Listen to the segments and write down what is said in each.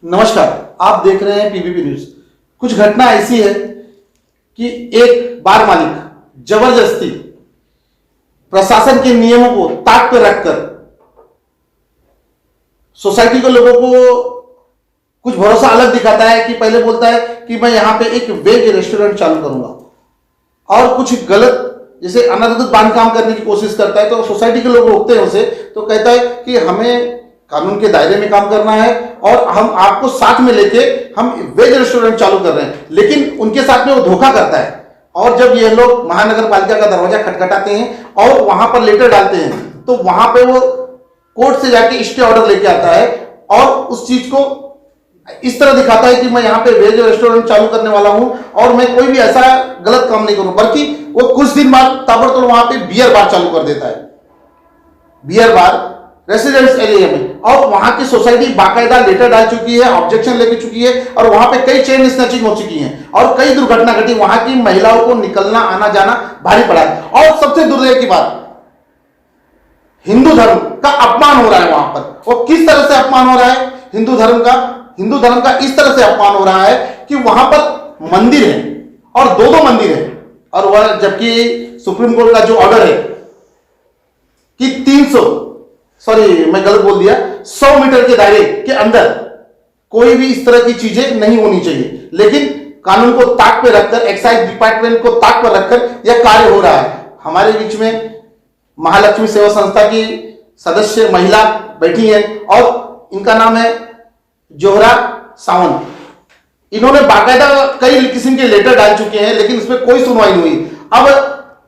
नमस्कार, आप देख रहे हैं पीबीपी न्यूज। कुछ घटना ऐसी है कि एक बार मालिक जबरदस्ती प्रशासन के नियमों को ताक पर रखकर सोसाइटी के लोगों को कुछ भरोसा अलग दिखाता है कि पहले बोलता है कि मैं यहां पे एक वेज रेस्टोरेंट चालू करूंगा और कुछ गलत जैसे अनाधिकृत बांधकाम करने की कोशिश करता है, तो सोसाइटी के लोग रोकते हैं उसे, तो कहता है कि हमें कानून के दायरे में काम करना है और हम आपको साथ में लेके हम वेज रेस्टोरेंट चालू कर रहे हैं। लेकिन उनके साथ में वो धोखा करता है और जब ये लोग महानगर पालिका का दरवाजा खटखटाते हैं और वहां पर लेटर डालते हैं, तो वहां पे वो कोर्ट से जाके स्टे ऑर्डर लेके आता है और उस चीज को इस तरह दिखाता है कि मैं यहाँ पे वेज रेस्टोरेंट चालू करने वाला हूं और मैं कोई भी ऐसा गलत काम नहीं करूं, बल्कि वो कुछ दिन बाद ताबड़तोड़ वहां पे बियर बार चालू कर देता है, बियर बार रेसिडेंस एरिया में। और वहां की सोसाइटी बाकायदा लेटर डाल चुकी है, ऑब्जेक्शन लेके चुकी है और वहां पे कई चेन स्नैचिंग हो चुकी है और कई दुर्घटना घटी। वहां की महिलाओं को निकलना आना जाना भारी पड़ा है। और सबसे दुर्दैव की बात, हिंदू धर्म का अपमान हो रहा है वहां पर। वो किस तरह से अपमान हो रहा है हिंदू धर्म का इस तरह से अपमान हो रहा है कि वहां पर मंदिर है और दो मंदिर है, और वह जबकि सुप्रीम कोर्ट का जो ऑर्डर है कि 100 मीटर के दायरे के अंदर कोई भी इस तरह की चीजें नहीं होनी चाहिए, लेकिन कानून को ताक पे रखकर, एक्साइज डिपार्टमेंट को ताक पर रखकर यह कार्य हो रहा है। हमारे बीच में महालक्ष्मी सेवा संस्था की सदस्य महिला बैठी है और इनका नाम है जोहरा सावंत। इन्होंने बाकायदा कई किस्म के लेटर डाल चुके हैं, लेकिन इसमें कोई सुनवाई नहीं हुई। अब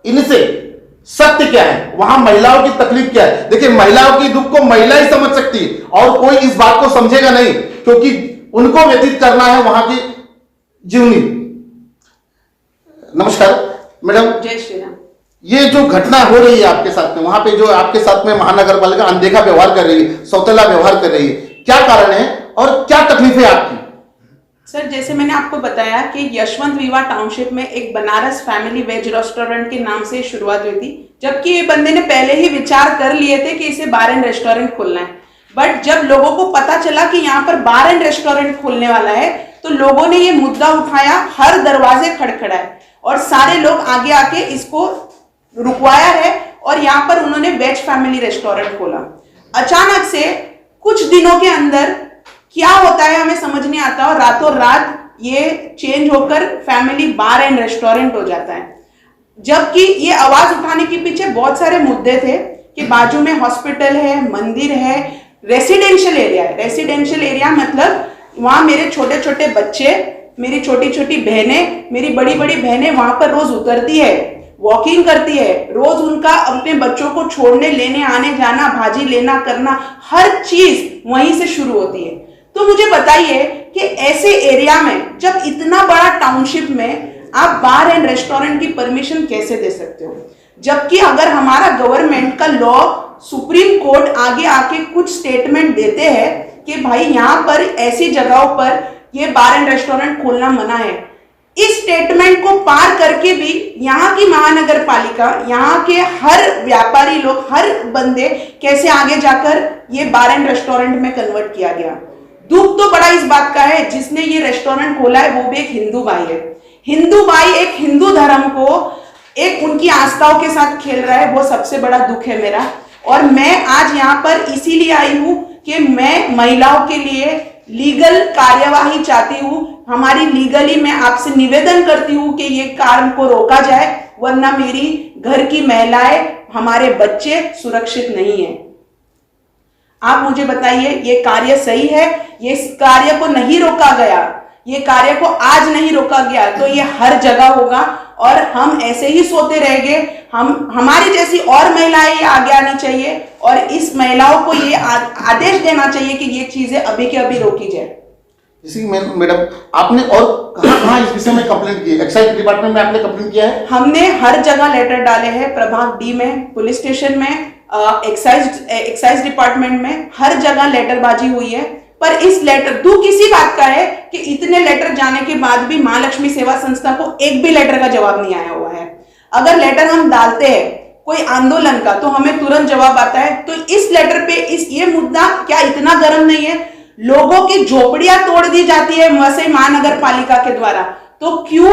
इनसे सत्य क्या है, वहां महिलाओं की तकलीफ क्या है? देखिए, महिलाओं की दुख को महिला ही समझ सकती है और कोई इस बात को समझेगा नहीं, क्योंकि उनको व्यतीत करना है वहां की जीवनी। नमस्कार मैडम। जय श्री राम। ये जो घटना हो रही है आपके साथ में, वहां पे जो आपके साथ में महानगर पालिका अनदेखा व्यवहार कर रही है, सौतेला व्यवहार कर रही है, क्या कारण है और क्या तकलीफ है आपकी? सर, जैसे मैंने आपको बताया कि यशवंत विवाह टाउनशिप में एक बनारस फैमिली वेज रेस्टोरेंट के नाम से शुरुआत हुई थी, जबकि ये बंदे ने पहले ही विचार कर लिए थे कि इसे बार एंड रेस्टोरेंट खोलना है। बट जब लोगों को पता चला कि यहाँ पर बार एंड रेस्टोरेंट खोलने वाला है, तो लोगों ने ये मुद्दा उठाया, हर दरवाजे खड़खड़ाए और सारे लोग आगे आके इसको रुकवाया है और यहाँ पर उन्होंने वेज फैमिली रेस्टोरेंट खोला। अचानक से कुछ दिनों के अंदर क्या होता है हमें समझ नहीं आता और रातों रात ये चेंज होकर फैमिली बार एंड रेस्टोरेंट हो जाता है। जबकि ये आवाज उठाने के पीछे बहुत सारे मुद्दे थे कि बाजू में हॉस्पिटल है, मंदिर है, रेसिडेंशियल एरिया है। रेसिडेंशियल एरिया मतलब वहां मेरे छोटे छोटे बच्चे, मेरी छोटी छोटी बहनें, मेरी बड़ी बड़ी बहनें वहां पर रोज उतरती है, वॉकिंग करती है, रोज उनका अपने बच्चों को छोड़ने लेने आने जाना, भाजी लेना करना, हर चीज वहीं से शुरू होती है। तो मुझे बताइए कि ऐसे एरिया में जब इतना बड़ा टाउनशिप में आप बार एंड रेस्टोरेंट की परमिशन कैसे दे सकते हो? जबकि अगर हमारा गवर्नमेंट का लॉ, सुप्रीम कोर्ट आगे आके कुछ स्टेटमेंट देते हैं कि भाई यहाँ पर ऐसी जगहों पर ये बार एंड रेस्टोरेंट खोलना मना है, इस स्टेटमेंट को पार करके भी यहाँ की महानगर पालिका, यहाँ के हर व्यापारी लोग, हर बंदे कैसे आगे जाकर ये बार एंड रेस्टोरेंट में कन्वर्ट किया गया। दुख तो बड़ा इस बात का है, जिसने ये रेस्टोरेंट खोला है वो भी एक हिंदू भाई है। हिंदू भाई एक हिंदू धर्म को एक उनकी आस्थाओं के साथ खेल रहा है, वो सबसे बड़ा दुख है मेरा। और मैं आज यहाँ पर इसीलिए आई हूँ कि मैं महिलाओं के लिए लीगल कार्यवाही चाहती हूँ। हमारी लीगली मैं आपसे निवेदन करती हूँ कि ये कार्य को रोका जाए, वरना मेरी घर की महिलाएं, हमारे बच्चे सुरक्षित नहीं है। आप मुझे बताइए, ये कार्य सही है? ये कार्य को नहीं रोका गया, ये कार्य को आज नहीं रोका गया तो ये हर जगह होगा और हम ऐसे ही सोते रहेंगे। हमारी जैसी और महिलाएं ये आगे आनी चाहिए और इस महिलाओं को ये आदेश देना चाहिए कि ये चीजें अभी के अभी रोकी जाए। इसी मैडम, आपने और कहां इस विषय में कंप्लेंट की? एक्साइज डिपार्टमेंट में आपने कंप्लेंट किया है? हमने हर जगह लेटर डाले हैं, प्रभाग डी में, पुलिस स्टेशन में, एक्साइज डिपार्टमेंट में, हर जगह लेटरबाजी हुई है। पर इस लेटर, दुख इसी बात का है कि इतने लेटर जाने के बाद भी महालक्ष्मी सेवा संस्था को एक भी लेटर का जवाब नहीं आया हुआ है। अगर लेटर हम डालते हैं कोई आंदोलन का तो हमें तुरंत जवाब आता है। तो इस लेटर पे ये मुद्दा क्या इतना गर्म नहीं है? लोगों की झोपड़ियां तोड़ दी जाती है वसई महानगर पालिका के द्वारा, तो क्यों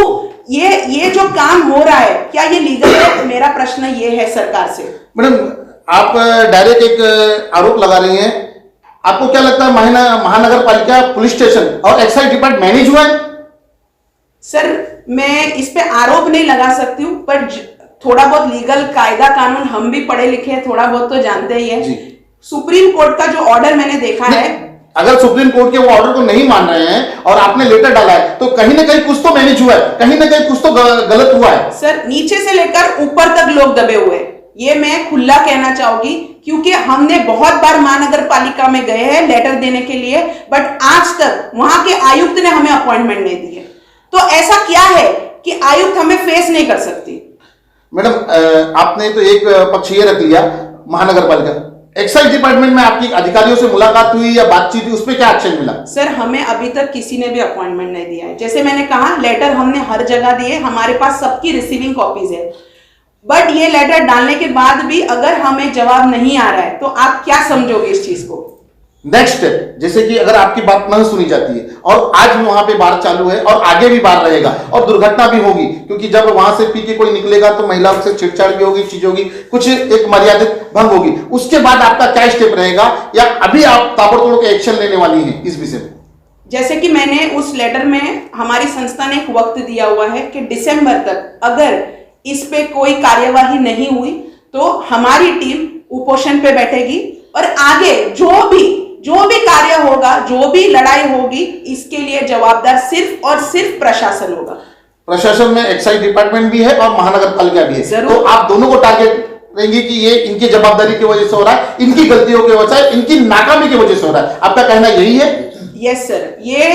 ये जो काम हो रहा है क्या ये लीगल है? मेरा प्रश्न ये है सरकार से। मैडम, आप डायरेक्ट एक आरोप लगा रही हैं। आपको क्या लगता है महानगर पालिका पुलिस स्टेशन और एक्साइज डिपार्टमेंट मैनेज हुआ है? सर, मैं इस पे आरोप नहीं लगा सकती हूँ, पर थोड़ा बहुत लीगल कायदा कानून हम भी पढ़े लिखे हैं, थोड़ा बहुत तो जानते ही है। सुप्रीम कोर्ट का जो ऑर्डर मैंने देखा है, अगर सुप्रीम कोर्ट के वो ऑर्डर को नहीं मान रहे हैं और आपने लेटर डाला है तो कहीं ना कहीं कुछ तो मैनेज हुआ है, कहीं ना कहीं कुछ तो गलत हुआ है। सर, नीचे से लेकर ऊपर तक लोग दबे हुए हैं, ये मैं खुला कहना चाहूंगी, क्योंकि हमने बहुत बार महानगर पालिका में गए हैं लेटर देने के लिए, बट आज तक वहां के आयुक्त ने हमें अपॉइंटमेंट नहीं दी है। तो ऐसा क्या है कि आयुक्त हमें फेस नहीं कर सकती? मैडम, आपने तो एक पक्ष ये रख लिया महानगर पालिका, एक्साइज डिपार्टमेंट में आपकी अधिकारियों से मुलाकात हुई या बातचीत हुई, उस पर क्या एक्शन मिला? सर, हमें अभी तक किसी ने भी अपॉइंटमेंट नहीं दिया है। जैसे मैंने कहा, लेटर हमने हर जगह दिए, हमारे पास सबकी रिसीविंग कॉपीज है, बट ये लेटर डालने के बाद भी अगर हमें जवाब नहीं आ रहा है तो आप क्या समझोगे इस चीज को? नेक्स्ट स्टेप, जैसे कि अगर आपकी बात नहीं सुनी जाती है और आज भी वहां पे बार चालू है और आगे भी बार रहेगा और दुर्घटना भी होगी, क्योंकि जब वहां से पी के कोई निकलेगा तो महिलाओं से छेड़छाड़ भी होगी, चीज होगी, कुछ एक मर्यादित भंग होगी, उसके बाद आपका क्या स्टेप रहेगा या अभी आप ताबड़तोड़ के एक्शन लेने वाली हैं इस विषय में? जैसे कि मैंने उस लेटर में हमारी संस्था ने एक वक्त दिया हुआ है कि दिसंबर तक अगर इस पे कोई कार्यवाही नहीं हुई तो हमारी टीम उपोषण पे बैठेगी और आगे जो भी कार्य होगा, जो भी लड़ाई होगी, इसके लिए जवाबदार सिर्फ और सिर्फ प्रशासन होगा। प्रशासन में एक्साइज डिपार्टमेंट भी है और महानगर पालिका भी है, तो आप दोनों को टारगेट रहेंगे कि ये इनकी जवाबदारी की वजह से हो रहा है, इनकी गलतियों की वजह से, इनकी नाकामी की वजह से हो रहा है। आपका कहना यही है? यस सर, ये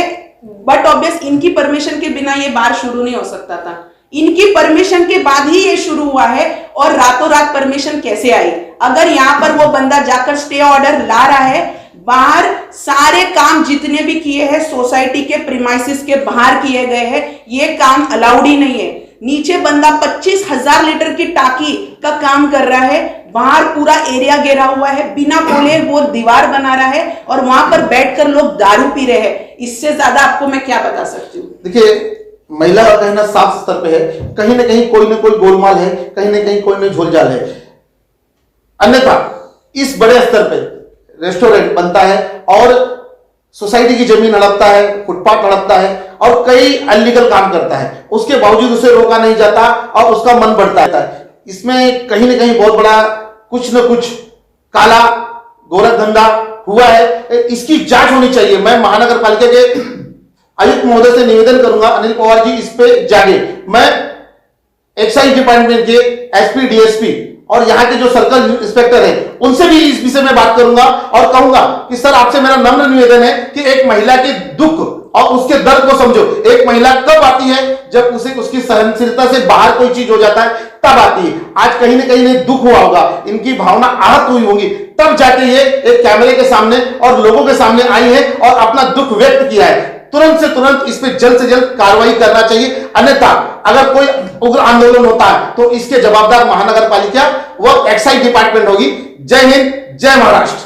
बट ऑब्वियस इनकी परमिशन के बिना ये बार शुरू नहीं हो सकता था, इनकी परमिशन के बाद ही ये शुरू हुआ है। और रातों रात परमिशन कैसे आई? अगर यहाँ पर वो बंदा जाकर स्टे ऑर्डर ला रहा है, बाहर सारे काम जितने भी किए हैं सोसाइटी के प्रीमाइसिस के बाहर किए गए हैं, ये काम अलाउड ही नहीं है। नीचे बंदा 25,000 लीटर की टाकी का काम कर रहा है, बाहर पूरा एरिया घेरा हुआ है, बिना बोले वो दीवार बना रहा है और वहां पर बैठकर लोग दारू पी रहे हैं। इससे ज्यादा आपको मैं क्या बता सकती हूँ? देखिए, महिला का कहना साफ स्तर पे है, कहीं ना कहीं कोई ना कोई गोलमाल है, कहीं ना कहीं कोई ना झोलझाल है, अन्यथा इस बड़े स्तर पे रेस्टोरेंट बनता है और सोसाइटी की जमीन हड़पता है, फुटपाथ हड़पता है और कई अनलीगल काम करता है, उसके बावजूद उसे रोका नहीं जाता और उसका मन बढ़ता है। इसमें कहीं ना कहीं बहुत बड़ा कुछ न कुछ काला गोरा धंधा हुआ है, इसकी जांच होनी चाहिए। मैं महानगर पालिका के आयुक्त महोदय से निवेदन करूंगा, अनिल पवार जी इस पे जागे। मैं एक्साइज डिपार्टमेंट के एसपी, डीएसपी और यहाँ के जो सर्कल इंस्पेक्टर हैं उनसे भी इस विषय में बात करूंगा और कहूंगा कि सर, आपसे मेरा नम्र निवेदन है कि एक महिला के दुख और उसके दर्द को समझो। एक महिला कब आती है? जब उसे उसकी सहनशीलता से बाहर कोई चीज हो जाता है तब आती है। आज कहीं ना कहीं इन्हें दुख हुआ होगा, इनकी भावना आहत हुई होगी, तब जाके ये एक कैमरे के सामने और लोगों के सामने आई है और अपना दुख व्यक्त किया है। तुरंत से तुरंत इस पे जल्द से जल्द कार्रवाई करना चाहिए, अन्यथा अगर कोई उग्र आंदोलन होता है तो इसके जवाबदार महानगर पालिका व एक्साइज डिपार्टमेंट होगी। जय हिंद, जय महाराष्ट्र।